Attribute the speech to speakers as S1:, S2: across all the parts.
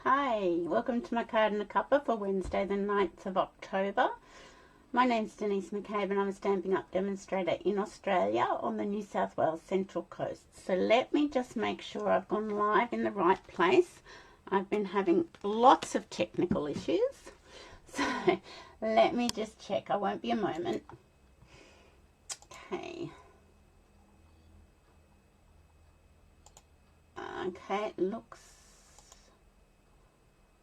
S1: Hi, welcome to my card and a cuppa for Wednesday the 9th of October. My name's Denise McCabe and I'm a Stampin' Up demonstrator in Australia on the New South Wales Central Coast. So let me just make sure I've gone live in the right place. I've been having lots of technical issues. So let me just check. I won't be a moment. Okay. Okay, it looks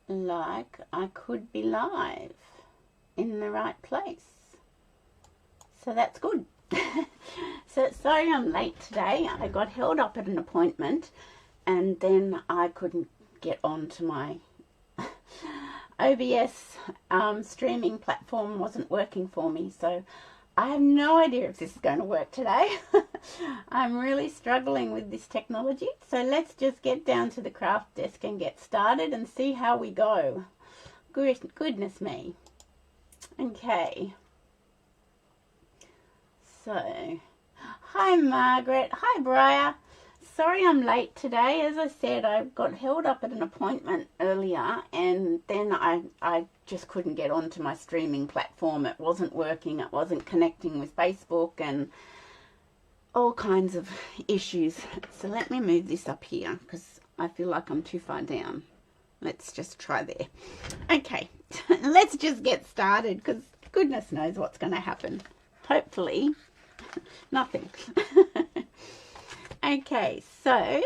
S1: like I could be live in the right place, so that's good. So sorry I'm late today. I got held up at an appointment and then I couldn't get onto my OBS streaming platform. Wasn't working for me, so I have no idea if this is going to work today. I'm really struggling with this technology, so let's just get down to the craft desk and get started and see how we go. Goodness me. Okay. So, hi Margaret. Hi Briar. Sorry I'm late today. As I said, I got held up at an appointment earlier and then I just couldn't get onto my streaming platform. It wasn't working. It wasn't connecting with Facebook and all kinds of issues. So let me move this up here because I feel like I'm too far down. Let's just try there. Okay, let's just get started because goodness knows what's going to happen. Hopefully, nothing. Okay, so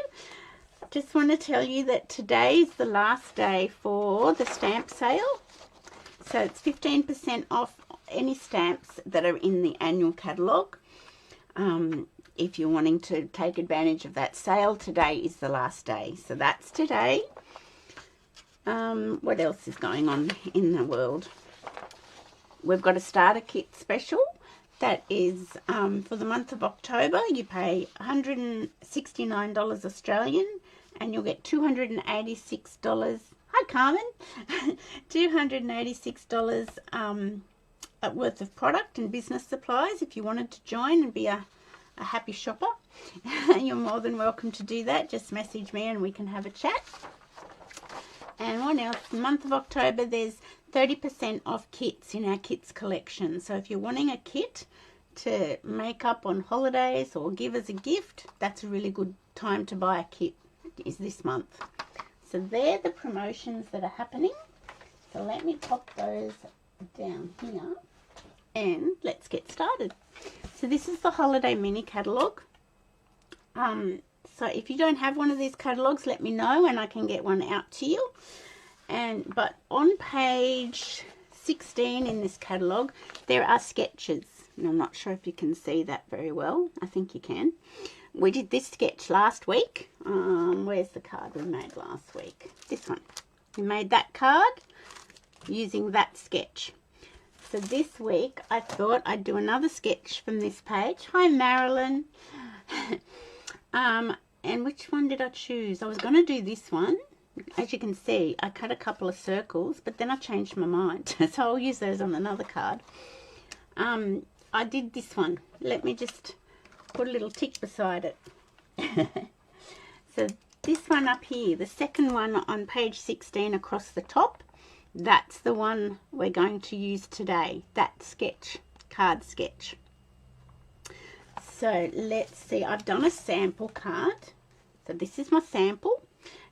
S1: just want to tell you that today is the last day for the stamp sale. So it's 15% off any stamps that are in the annual catalogue. If you're wanting to take advantage of that sale, today is the last day. So that's today. What else is going on in the world? We've got a starter kit special. That is for the month of October. You pay $169 Australian and you'll get $286. Hi Carmen. $286 worth of product and business supplies. If you wanted to join and be a happy shopper, you're more than welcome to do that. Just message me and we can have a chat. And what else? The month of October, there's 30% off kits in our kits collection. So if you're wanting a kit to make up on holidays or give as a gift, that's a really good time to buy a kit, is this month. So they're the promotions that are happening. So let me pop those down here and let's get started. So this is the holiday mini catalogue. So if you don't have one of these catalogues, let me know and I can get one out to you. But on page 16 in this catalogue, there are sketches. And I'm not sure if you can see that very well. I think you can. We did this sketch last week. Where's the card we made last week? This one. We made that card using that sketch. So this week, I thought I'd do another sketch from this page. Hi, Marilyn. And which one did I choose? I was going to do this one. As you can see, I cut a couple of circles, but then I changed my mind. So I'll use those on another card. I did this one. Let me just put a little tick beside it. So this one up here, the second one on page 16 across the top, that's the one we're going to use today. That sketch, card sketch. So let's see, I've done a sample card. So this is my sample.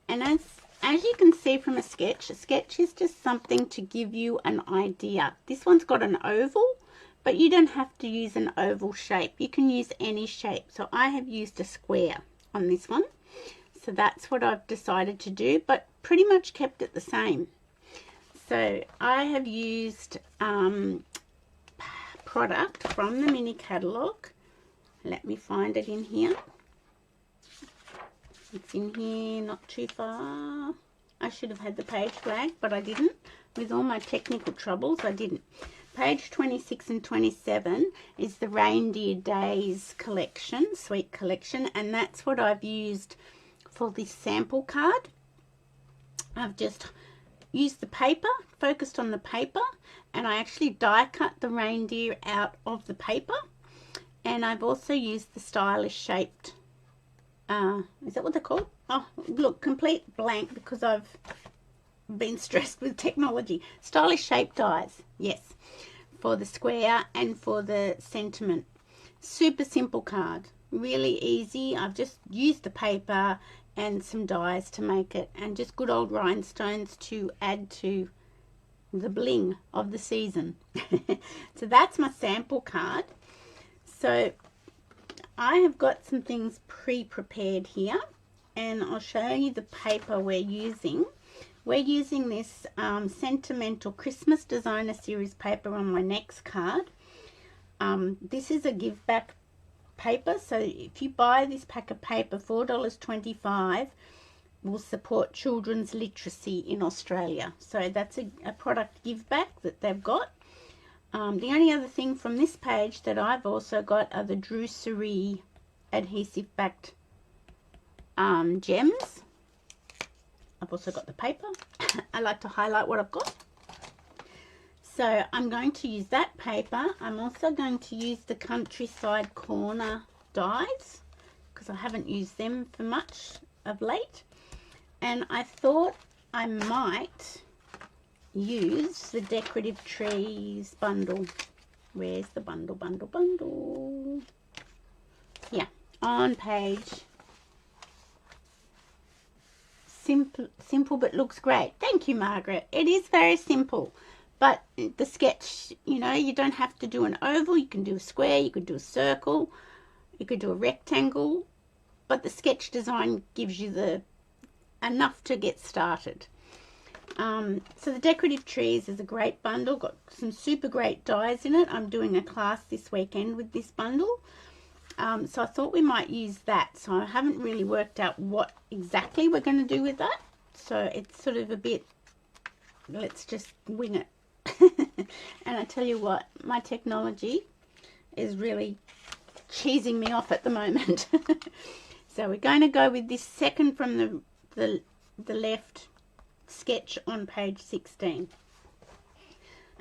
S1: And as you can see from a sketch is just something to give you an idea. This one's got an oval, but you don't have to use an oval shape. You can use any shape. So I have used a square on this one. So that's what I've decided to do, but pretty much kept it the same. So I have used product from the mini catalogue. Let me find it in here. It's in here, not too far. I should have had the page flag, but I didn't. With all my technical troubles, I didn't. Page 26 and 27 is the Reindeer Days collection, sweet collection, and that's what I've used for this sample card. I've just used the paper, focused on the paper, and I actually die cut the reindeer out of the paper. And I've also used the stylish shaped, is that what they're called? Oh, look, complete blank because I've been stressed with technology. Stylish shape dies, yes, for the square and for the sentiment. Super simple card, really easy. I've just used the paper and some dies to make it, and just good old rhinestones to add to the bling of the season. So that's my sample card. So I have got some things pre-prepared here, and I'll show you the paper we're using. We're using this Sentimental Christmas Designer Series paper on my next card. This is a give back paper, so if you buy this pack of paper, $4.25 will support children's literacy in Australia. So that's a product give back that they've got. The only other thing from this page that I've also got are the Drucerie adhesive backed gems. I've also got the paper. I like to highlight what I've got. So I'm going to use that paper. I'm also going to use the Countryside Corner dies because I haven't used them for much of late. And I thought I might use the Decorative Trees bundle. Where's the bundle? Yeah, on page. Simple but looks great. Thank you, Margaret. It is very simple, but the sketch, you know, you don't have to do an oval. You can do a square, you could do a circle, you could do a rectangle, but the sketch design gives you the enough to get started. So the Decorative Trees is a great bundle, got some super great dies in it. I'm doing a class this weekend with this bundle. So I thought we might use that. So I haven't really worked out what exactly we're going to do with that. So it's sort of a bit, let's just wing it. And I tell you what, my technology is really cheesing me off at the moment. So we're going to go with this second from the left sketch on page 16.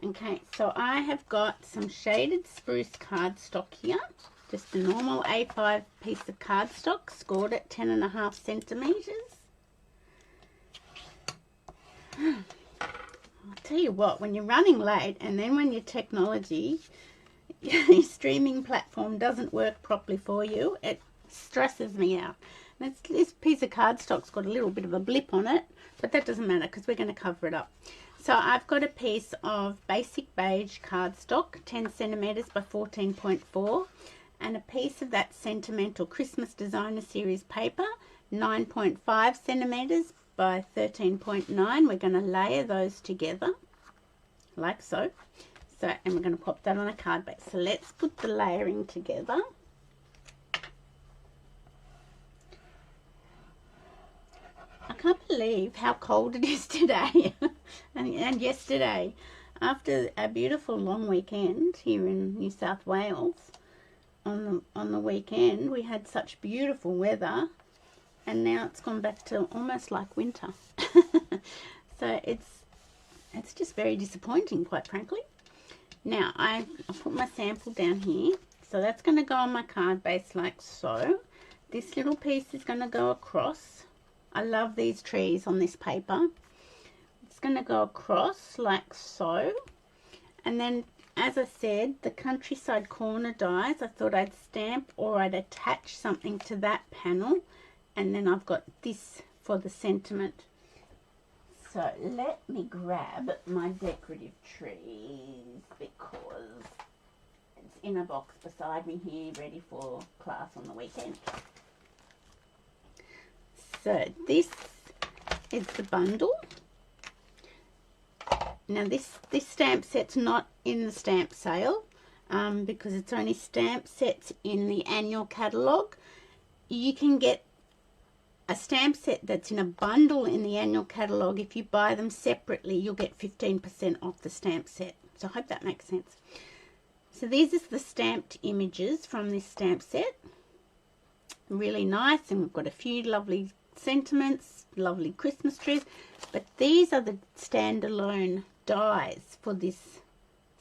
S1: Okay, so I have got some shaded spruce cardstock here. Just a normal A5 piece of cardstock, scored at 10.5 centimetres. I'll tell you what, when you're running late and then when your technology, your streaming platform doesn't work properly for you, it stresses me out. This piece of cardstock's got a little bit of a blip on it, but that doesn't matter because we're going to cover it up. So I've got a piece of basic beige cardstock, 10 centimetres by 14.4, and a piece of that Sentimental Christmas Designer Series paper, 9.5 centimetres by 13.9. We're going to layer those together, like so. And we're going to pop that on a card base. So let's put the layering together. I can't believe how cold it is today and yesterday. After a beautiful long weekend here in New South Wales, on the weekend we had such beautiful weather, and now it's gone back to almost like winter. So it's just very disappointing, quite frankly. Now I'll put my sample down here. So that's going to go on my card base like so. This little piece is going to go across. I love these trees on this paper. It's going to go across like so. And then, as I said, the Countryside Corner dies, I thought I'd stamp or I'd attach something to that panel. And then I've got this for the sentiment. So let me grab my Decorative Trees because it's in a box beside me here, ready for class on the weekend. So this is the bundle. Now this stamp set's not in the stamp sale because it's only stamp sets in the annual catalogue. You can get a stamp set that's in a bundle in the annual catalogue. If you buy them separately, you'll get 15% off the stamp set. So I hope that makes sense. So these are the stamped images from this stamp set. Really nice, and we've got a few lovely sentiments, lovely Christmas trees, but these are the standalone dies for this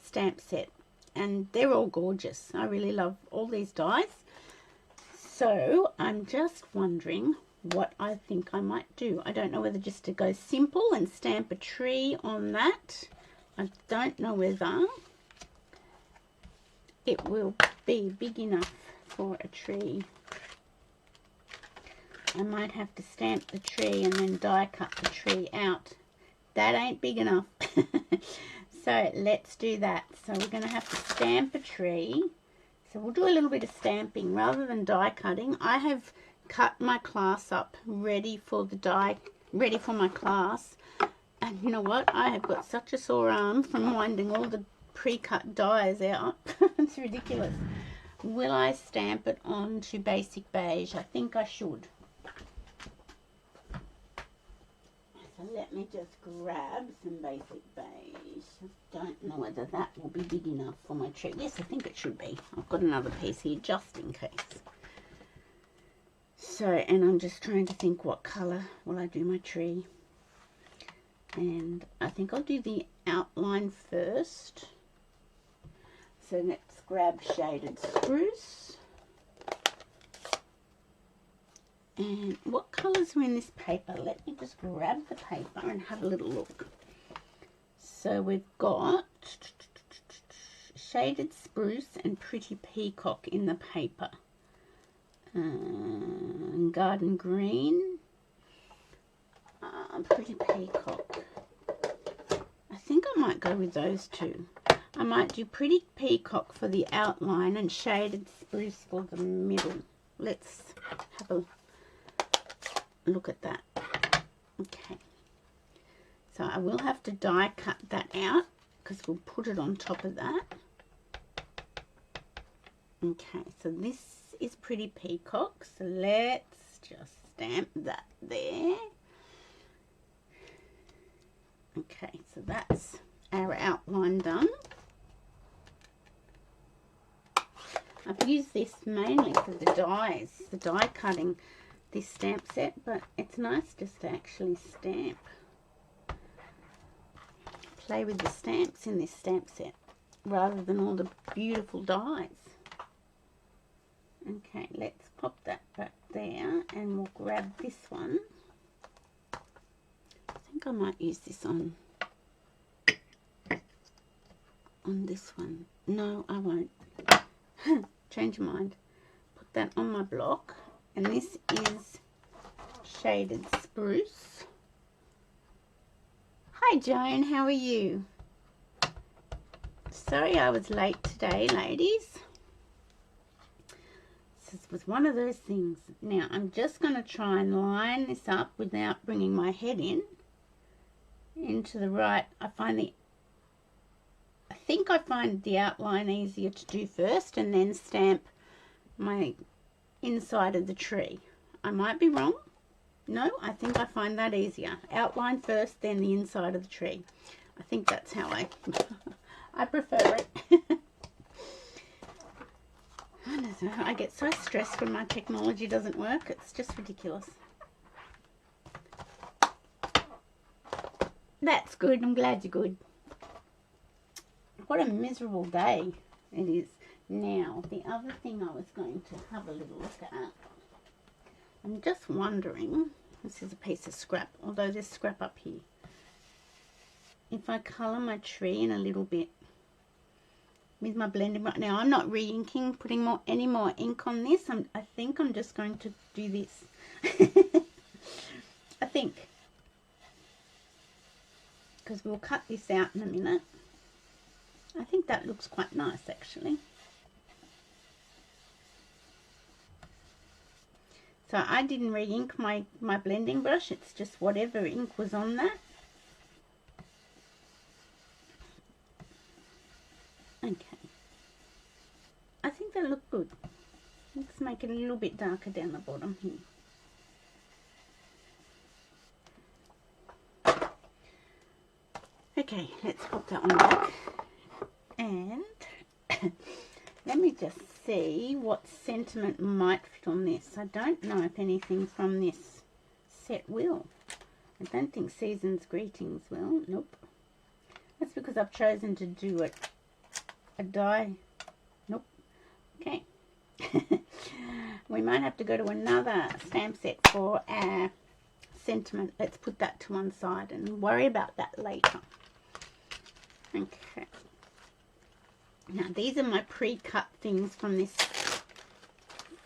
S1: stamp set, and they're all gorgeous. I really love all these dies. So I'm just wondering what I think I might do. I don't know whether just to go simple and stamp a tree on that. I don't know whether it will be big enough for a tree. I might have to stamp the tree and then die cut the tree out. That ain't big enough. So let's do that. So we're going to have to stamp a tree. So we'll do a little bit of stamping rather than die cutting. I have cut my class up ready for the die, ready for my class. And you know what? I have got such a sore arm from winding all the pre-cut dies out. It's ridiculous. Will I stamp it onto basic beige? I think I should. So let me just grab some basic beige. I don't know whether that will be big enough for my tree. Yes, I think it should be. I've got another piece here just in case. So, and I'm just trying to think what colour will I do my tree. And I think I'll do the outline first. So let's grab shaded spruce. And what colours are in this paper? Let me just grab the paper and have a little look. So we've got shaded spruce and pretty peacock in the paper. Garden green. Pretty peacock. I think I might go with those two. I might do pretty peacock for the outline and shaded spruce for the middle. Let's have a look at that. Okay. So I will have to die cut that out because we'll put it on top of that. Okay, so this is pretty peacock. So let's just stamp that there. Okay, so that's our outline done. I've used this mainly for the dies, the die cutting, this stamp set, but it's nice just to actually stamp. Play with the stamps in this stamp set rather than all the beautiful dies. Okay, let's pop that back there and we'll grab this one. I think I might use this on this one. No, I won't. Change your mind. Put that on my block. And this is shaded spruce. Hi Joan, how are you? Sorry I was late today, ladies. This was one of those things. Now I'm just going to try and line this up without bringing my head into the right. I think I find the outline easier to do first and then stamp my inside of the tree. I might be wrong. No, I think I find that easier. Outline first, then the inside of the tree. I think that's how I prefer it. I don't know, I get so stressed when my technology doesn't work. It's just ridiculous. That's good. I'm glad you're good. What a miserable day it is. Now, the other thing I was going to have a little look at, I'm just wondering, this is a piece of scrap, although there's scrap up here. If I colour my tree in a little bit with my blending right now, I'm not re-inking, putting any more ink on this. I think I'm just going to do this. I think. Because we'll cut this out in a minute. I think that looks quite nice actually. So I didn't re-ink my blending brush. It's just whatever ink was on that. Okay. I think they look good. Let's make it a little bit darker down the bottom here. Okay, let's pop that one back. And let me just see what sentiment might fit on this. I don't know if anything from this set will. I don't think Season's Greetings will. Nope. That's because I've chosen to do it a die. Nope. Okay. We might have to go to another stamp set for our sentiment. Let's put that to one side and worry about that later. Okay. Now these are my pre-cut things from this.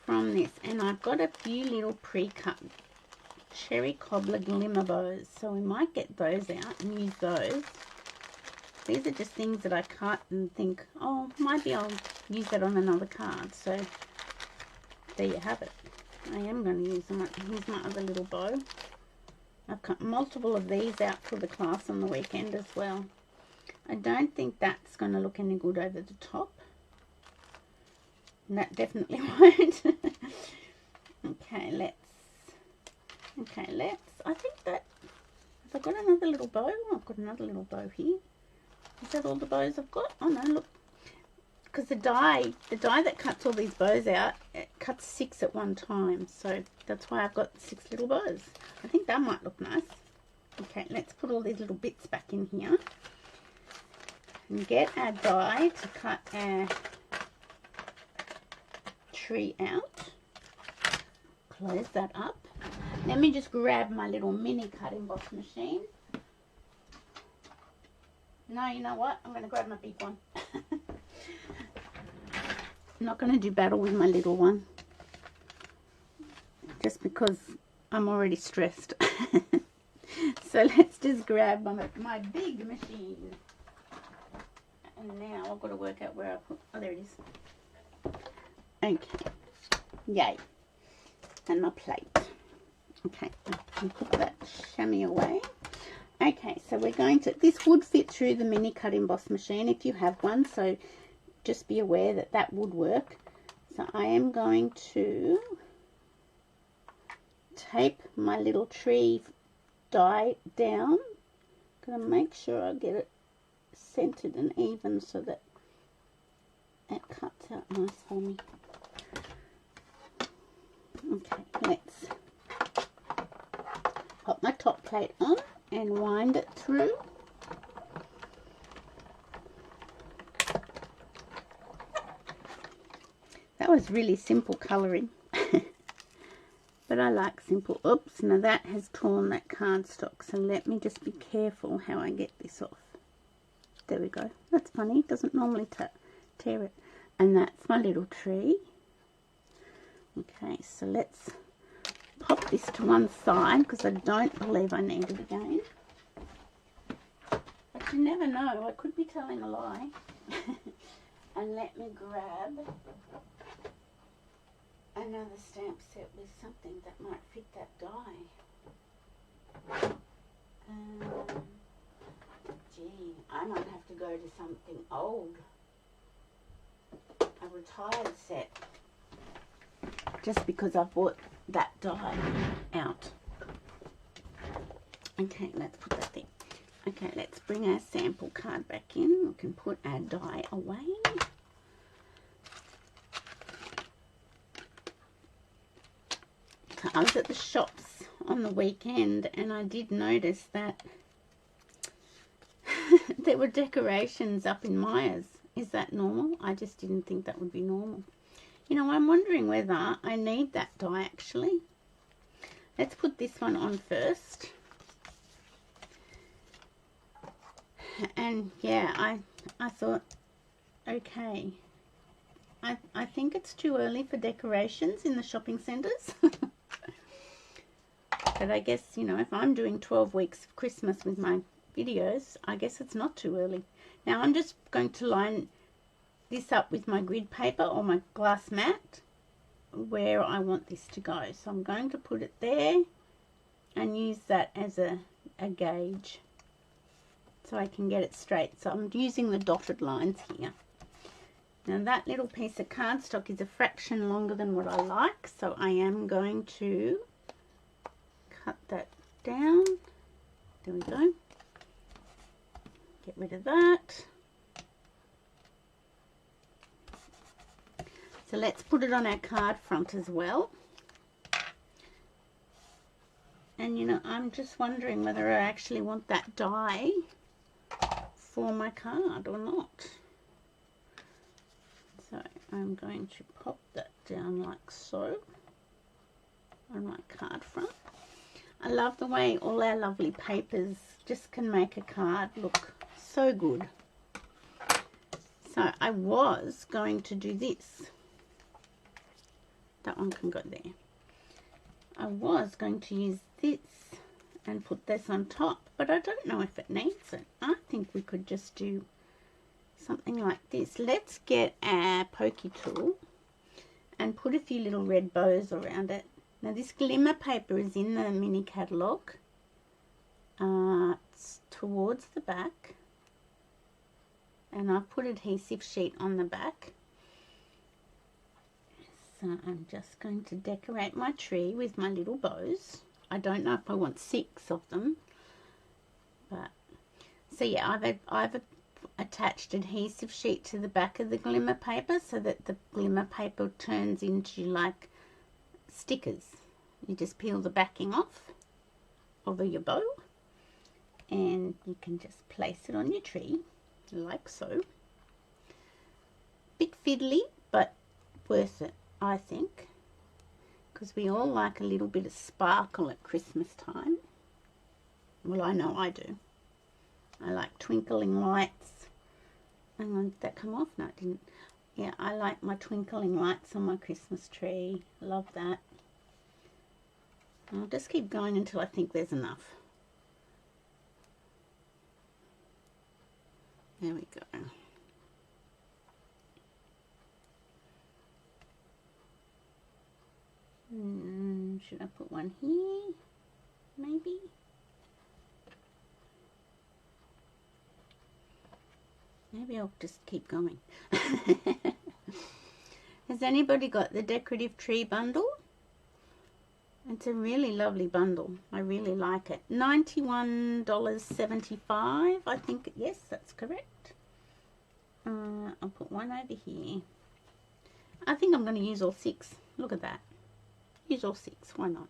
S1: And I've got a few little pre-cut cherry cobbler glimmer bows, so we might get those out and use those. These are just things that I cut and think, oh, maybe I'll use that on another card. So there you have it. I am going to use them. Here's my other little bow. I've cut multiple of these out for the class on the weekend as well. I don't think that's going to look any good over the top. That definitely won't. Okay, I think that, have I got another little bow? Oh, I've got another little bow here. Is that all the bows I've got? Oh no, look. Because the die that cuts all these bows out, it cuts 6 at one time. So that's why I've got 6 little bows. I think that might look nice. Okay, let's put all these little bits back in here. And get our die to cut our tree out. Close that up. Let me just grab my little mini cut emboss machine. No, you know what? I'm going to grab my big one. I'm not going to do battle with my little one. Just because I'm already stressed. So let's just grab my big machine. And now I've got to work out where I put... Oh, there it is. Okay. Yay. And my plate. Okay. I can put that chamois away. Okay, so we're going to... This would fit through the mini cut emboss machine if you have one. So just be aware that that would work. So I am going to tape my little tree die down. Gonna make sure I get it centered and even so that it cuts out nice for me. Okay, let's pop my top plate on and wind it through. That was really simple colouring. But I like simple. Oops, now that has torn that cardstock, so let me just be careful how I get this off. There we go. That's funny, it doesn't normally tear it. And that's my little tree. Okay, so let's pop this to one side because I don't believe I need it again. But you never know, I could be telling a lie. And let me grab another stamp set with something that might fit that die. Gee, I might have to go to something old. A retired set. Just because I bought that die out. Okay, let's put that there. Okay, let's bring our sample card back in. We can put our die away. I was at the shops on the weekend and I did notice that there were decorations up in Myers. Is that normal? I just didn't think that would be normal. You know, I'm wondering whether I need that die actually. Let's put this one on first. And yeah, I thought, okay, I think it's too early for decorations in the shopping centres. But I guess, you know, if I'm doing 12 weeks of Christmas with my videos, I guess it's not too early. Now I'm just going to line this up with my grid paper or my glass mat where I want this to go. So I'm going to put it there and use that as a gauge so I can get it straight. So I'm using the dotted lines here. Now that little piece of cardstock is a fraction longer than what I like, so I am going to cut that down. There we go. Get rid of that. So let's put it on our card front as well. And you know, I'm just wondering whether I actually want that die for my card or not. So I'm going to pop that down like so. on my card front. I love the way all our lovely papers just can make a card look so good. So I was going to do this. That one can go there. I was going to use this and put this on top, but I don't know if it needs it. I think we could just do something like this. Let's get our pokey tool and put a few little red bows around it. Now this glimmer paper is in the mini catalogue. It's towards the back, and I've put adhesive sheet on the back. So I'm just going to decorate my tree with my little bows. I don't know if I want 6 of them, but so yeah, I've attached adhesive sheet to the back of the glimmer paper so that the glimmer paper turns into like stickers. You just peel the backing off over your bow and you can just place it on your tree like so. Bit fiddly, but worth it, I think, because we all like a little bit of sparkle at Christmas time. Well, I know I do. I like twinkling lights. Hang on, did that come off? No, it didn't. Yeah, I like my twinkling lights on my Christmas tree. Love that. I'll just keep going until I think there's enough. There we go. Should I put one here? Maybe? Maybe I'll just keep going. Has anybody got the decorative tree bundle? It's a really lovely bundle. I really like it. $91.75, I think. Yes, that's correct. I'll put one over here. I think I'm going to use all 6. Look at that. Use all 6. Why not?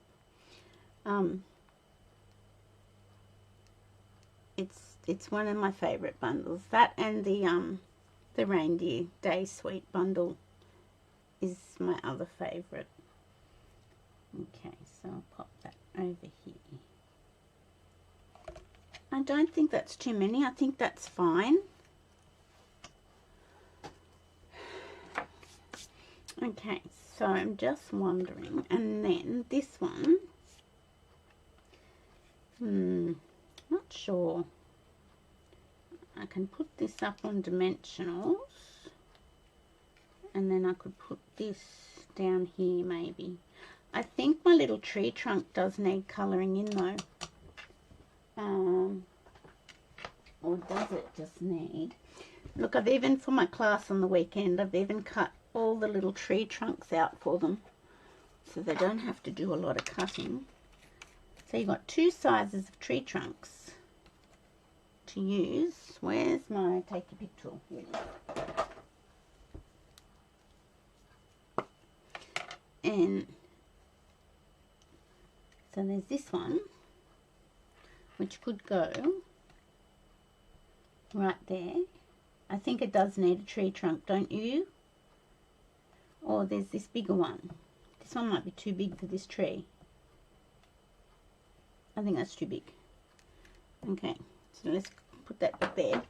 S1: It's one of my favourite bundles. That and the Reindeer Day Suite bundle is my other favourite. Okay, so I'll pop that over here. I don't think that's too many. I think that's fine. Okay, so I'm just wondering. And then this one. Not sure. I can put this up on dimensionals. And then I could put this down here maybe. I think my little tree trunk does need colouring in though. Or does it just need... Look, I've even, for my class on the weekend, I've even cut all the little tree trunks out for them. So they don't have to do a lot of cutting. So you've got 2 sizes of tree trunks to use. Where's my take your pick tool? Here it is. And so there's this one, which could go right there. I think it does need a tree trunk, don't you? Or there's this bigger one. This one might be too big for this tree. I think that's too big. Okay, so let's put that back there.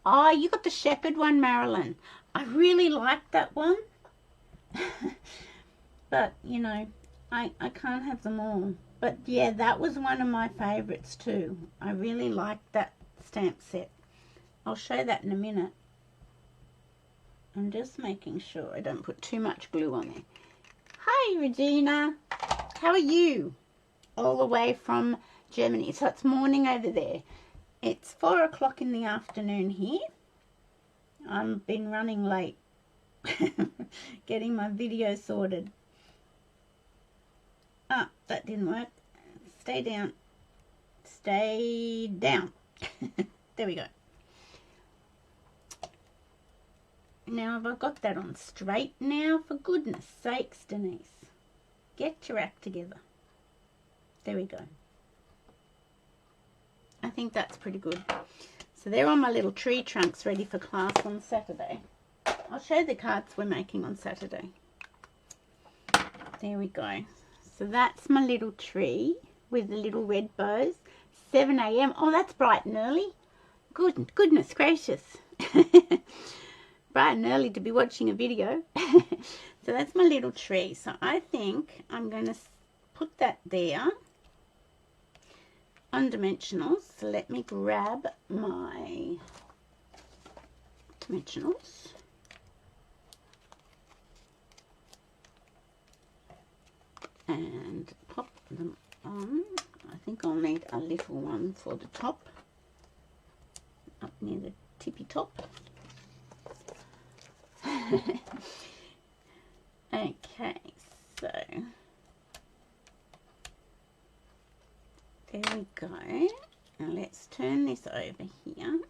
S1: Oh, you got the shepherd one, Marilyn. I really like that one. But, you know, I can't have them all. But, yeah, that was one of my favourites too. I really liked that stamp set. I'll show that in a minute. I'm just making sure I don't put too much glue on there. Hi, Regina. How are you? All the way from Germany. So it's morning over there. It's 4 o'clock in the afternoon here. I've been running late. Getting my video sorted. Ah, that didn't work. Stay down. Stay down. There we go. Now, have I got that on straight now? For goodness sakes, Denise. Get your act together. There we go. I think that's pretty good. So they're on my little tree trunks ready for class on Saturday. I'll show you the cards we're making on Saturday. There we go. So that's my little tree with the little red bows. 7 a.m. Oh, that's bright and early. Goodness gracious. Bright and early to be watching a video. So that's my little tree. So I think I'm going to put that there on dimensionals. So let me grab my dimensionals. And pop them on. I think I'll need a little one for the top, up near the tippy top. Okay, so there we go. Now let's turn this over here.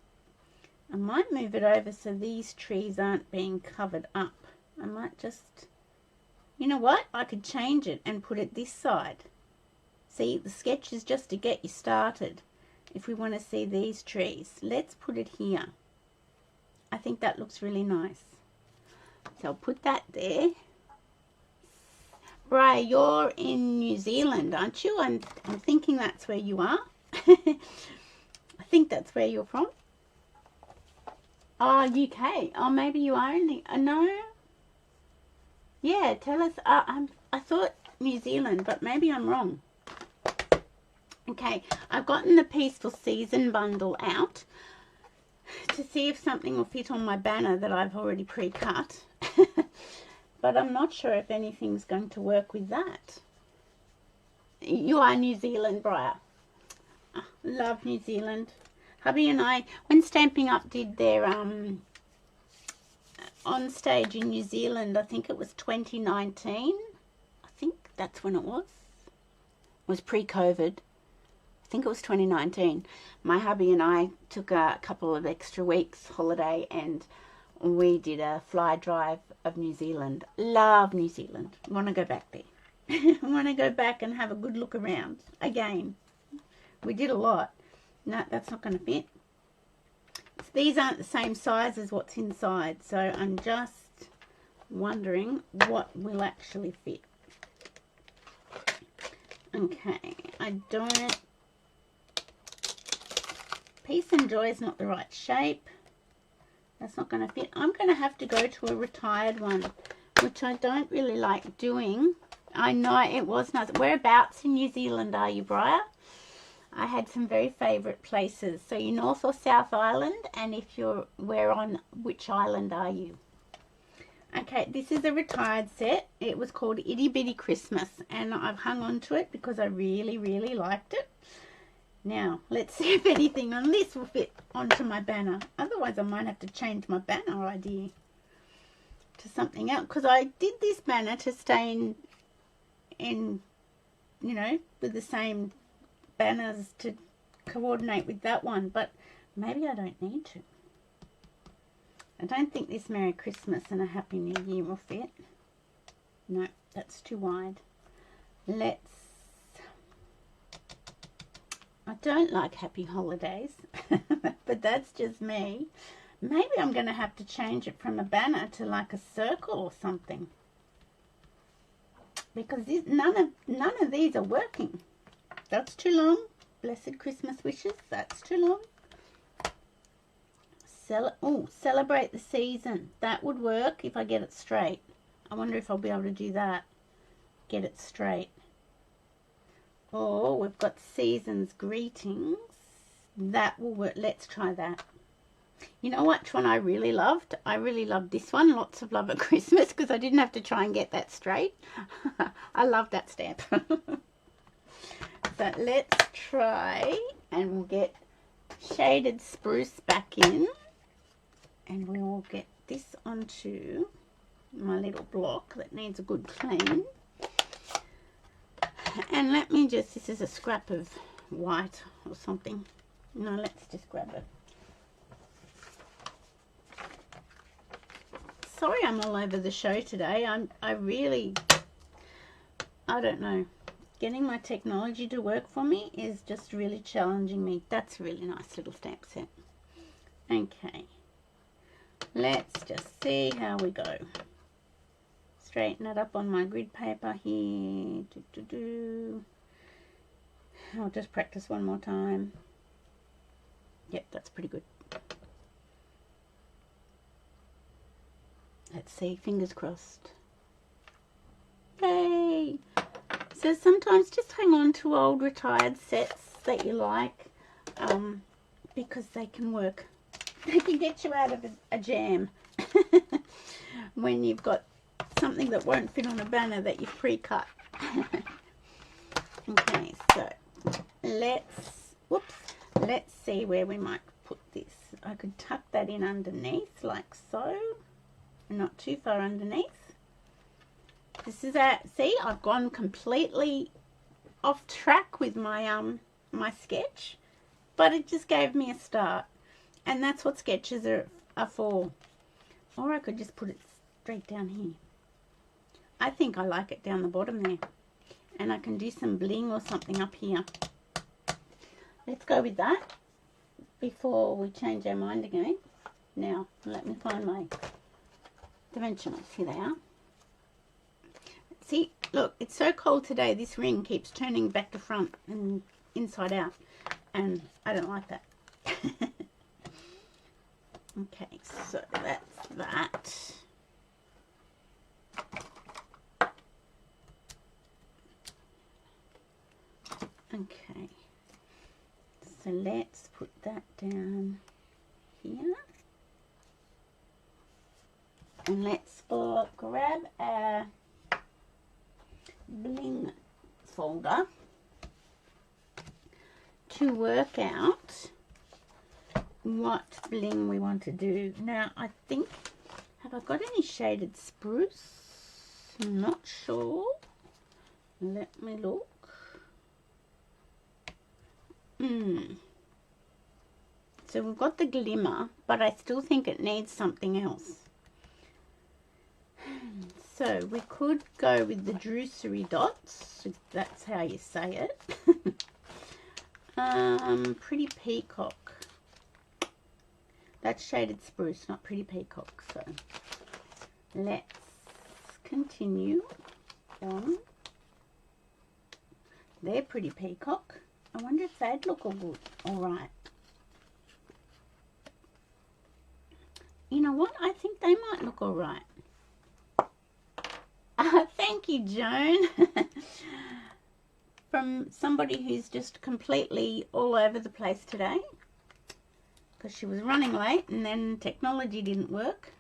S1: I might move it over so these trees aren't being covered up. I might just, you know what? I could change it and put it this side. See, the sketch is just to get you started. If we want to see these trees, let's put it here. I think that looks really nice. So I'll put that there. Bri, you're in New Zealand, aren't you? I'm thinking that's where you are. I think that's where you're from. Oh, UK. Oh, maybe you are in the... no. Yeah, tell us. I thought New Zealand, but maybe I'm wrong. Okay, I've gotten the Peaceful Season bundle out to see if something will fit on my banner that I've already pre-cut. But I'm not sure if anything's going to work with that. You are New Zealand, Briar. Love New Zealand. Hubby and I, when Stamping Up did their on stage in New Zealand, I think it was 2019. I think that's when it was. It was pre-COVID. I think it was 2019. My hubby and I took a couple of extra weeks holiday and we did a fly drive of New Zealand. Love New Zealand. Want to go back there. Want to go back and have a good look around again. We did a lot. No, that's not going to fit. These aren't the same size as what's inside, so I'm just wondering what will actually fit. Okay, I don't... Peace and Joy is not the right shape. That's not going to fit. I'm going to have to go to a retired one, which I don't really like doing. I know it was nice. Whereabouts in New Zealand are you, Briar? I had some very favourite places. So you North or South Island, and if you're, where on which island are you? Okay, this is a retired set. It was called Itty Bitty Christmas, and I've hung on to it because I really, really liked it. Now, let's see if anything on this will fit onto my banner. Otherwise, I might have to change my banner idea to something else. Because I did this banner to stay in, you know, with the same banners to coordinate with that one. But maybe I don't need to. I don't think this Merry Christmas and a Happy New Year will fit. No, that's too wide. I don't like Happy Holidays, but that's just me. Maybe I'm going to have to change it from a banner to like a circle or something. Because none of these are working. That's too long. Blessed Christmas Wishes, that's too long. Celebrate the Season. That would work if I get it straight. I wonder if I'll be able to do that. Get it straight. Oh, we've got Season's Greetings. That will work. Let's try that. You know which one I really loved? I really loved this one. Lots of Love at Christmas, because I didn't have to try and get that straight. I love that stamp. So let's try, and we'll get Shaded Spruce back in. And we will get this onto my little block that needs a good clean. And let me just, this is a scrap of white or something. No, let's just grab it. Sorry I'm all over the show today. I don't know. Getting my technology to work for me is just really challenging me. That's a really nice little stamp set. Okay. Let's just see how we go. straighten it up on my grid paper here. I'll just practice one more time. Yep, that's pretty good. Let's see, fingers crossed. Yay! So sometimes just hang on to old retired sets that you like, because they can work. They can get you out of a jam when you've got something that won't fit on a banner that you've pre-cut. Okay, so let's see where we might put this. I could tuck that in underneath like so, not too far underneath. This is see, I've gone completely off track with my my sketch, but it just gave me a start, and that's what sketches are for. Or I could just put it straight down here. I think I like it down the bottom there, and I can do some bling or something up here. Let's go with that before we change our mind again. Now let me find my dimensionals. Here they are. See, look, it's so cold today, this ring keeps turning back to front and inside out, and I don't like that. Okay, so that's that. Okay, so let's put that down here. And let's grab our bling folder to work out what bling we want to do. Now I think, have I got any shaded spruce? I'm not sure. Let me look. So we've got the glimmer, but I still think it needs something else. So we could go with the drucery dots, if that's how you say it. Pretty peacock. That's shaded spruce, not pretty peacock. So let's continue on. They're pretty peacock. I wonder if they'd look all good. All right. You know what? I think they might look all right. Thank you, Joan. From somebody who's just completely all over the place today, because she was running late and then technology didn't work.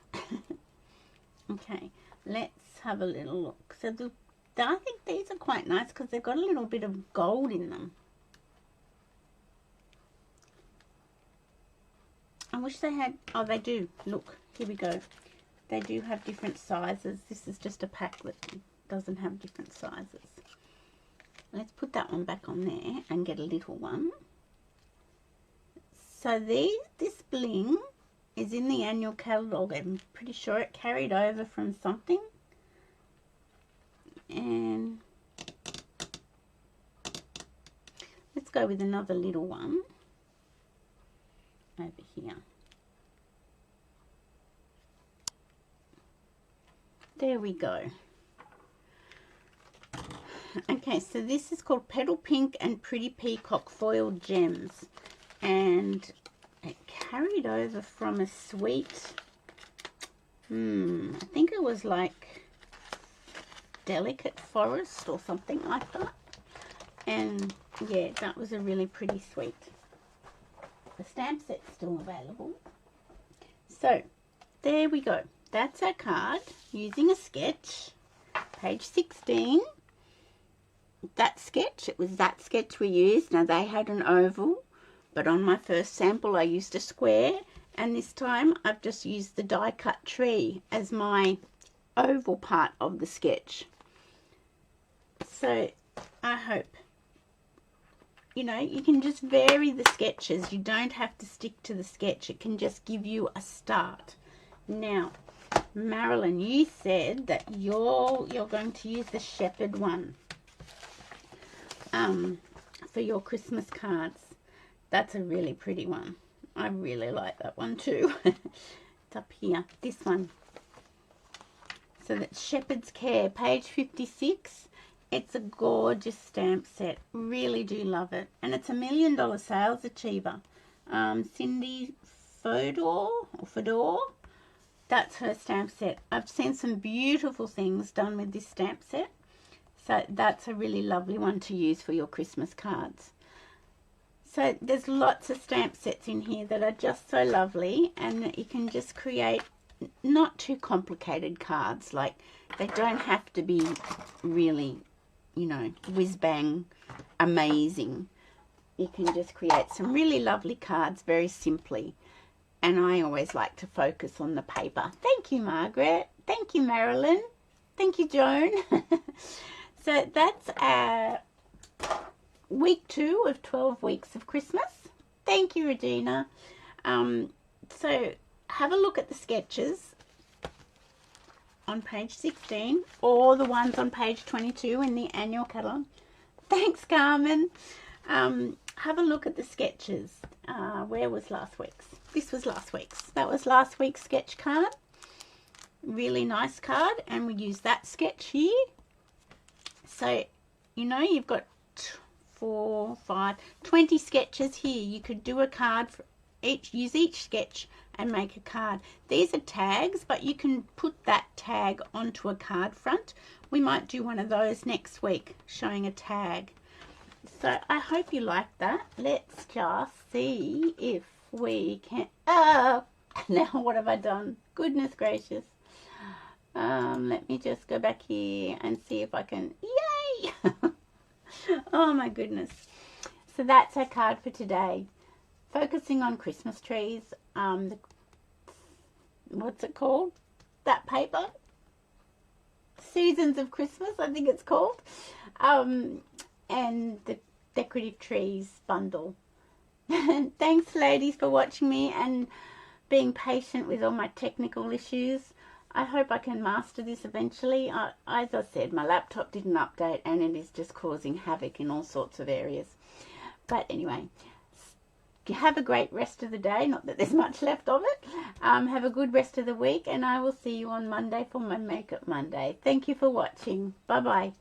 S1: Okay, let's have a little look. So I think these are quite nice because they've got a little bit of gold in them. I wish they had, oh they do, look, here we go. They do have different sizes. This is just a pack that doesn't have different sizes. Let's put that one back on there and get a little one. So this bling is in the annual catalogue. I'm pretty sure it carried over from something. And let's go with another little one over here. There we go. Okay, so this is called Petal Pink and Pretty Peacock Foiled Gems. And it carried over from a sweet, I think it was like Delicate Forest or something like that. And yeah, that was a really pretty sweet. The stamp set's still available. So there we go. That's our card using a sketch, page 16. That sketch, it was that sketch we used. Now they had an oval, but on my first sample I used a square, and this time I've just used the die cut tree as my oval part of the sketch. So I hope, you know, you can just vary the sketches. You don't have to stick to the sketch. It can just give you a start. Now, Marilyn, you said that you're going to use the shepherd one for your Christmas cards. That's a really pretty one. I really like that one too. It's up here, this one. So that's Shepherd's Care, page 56. It's a gorgeous stamp set. Really do love it. And it's $1 million sales achiever. Cindy Fodor, that's her stamp set. I've seen some beautiful things done with this stamp set. So that's a really lovely one to use for your Christmas cards. So there's lots of stamp sets in here that are just so lovely, and that you can just create not too complicated cards. Like, they don't have to be really, you know, whiz-bang amazing. You can just create some really lovely cards very simply. And I always like to focus on the paper. Thank you, Margaret. Thank you, Marilyn. Thank you, Joan. So that's week 2 of 12 weeks of Christmas. Thank you, Regina. So have a look at the sketches on page 16 or the ones on page 22 in the annual catalogue. Thanks, Carmen. Have a look at the sketches. Where was last week's? This was last week's. That was last week's sketch card. Really nice card, and we use that sketch here. So, you know, you've got 4, 5, 20 sketches here. You could do a card for each, use each sketch and make a card. These are tags, but you can put that tag onto a card front. We might do one of those next week, showing a tag. So I hope you like that. Let's just see if we can... Oh, now what have I done? Goodness gracious. Let me just go back here and see if I can... Yay! Oh my goodness. So that's our card for today. Focusing on Christmas trees. What's it called? That paper? Seasons of Christmas, I think it's called. And the decorative trees bundle. Thanks, ladies, for watching me and being patient with all my technical issues. I hope I can master this eventually. As I said, my laptop didn't update and it is just causing havoc in all sorts of areas. But anyway, have a great rest of the day. Not that there's much left of it. Have a good rest of the week, and I will see you on Monday for my Makeup Monday. Thank you for watching. Bye-bye.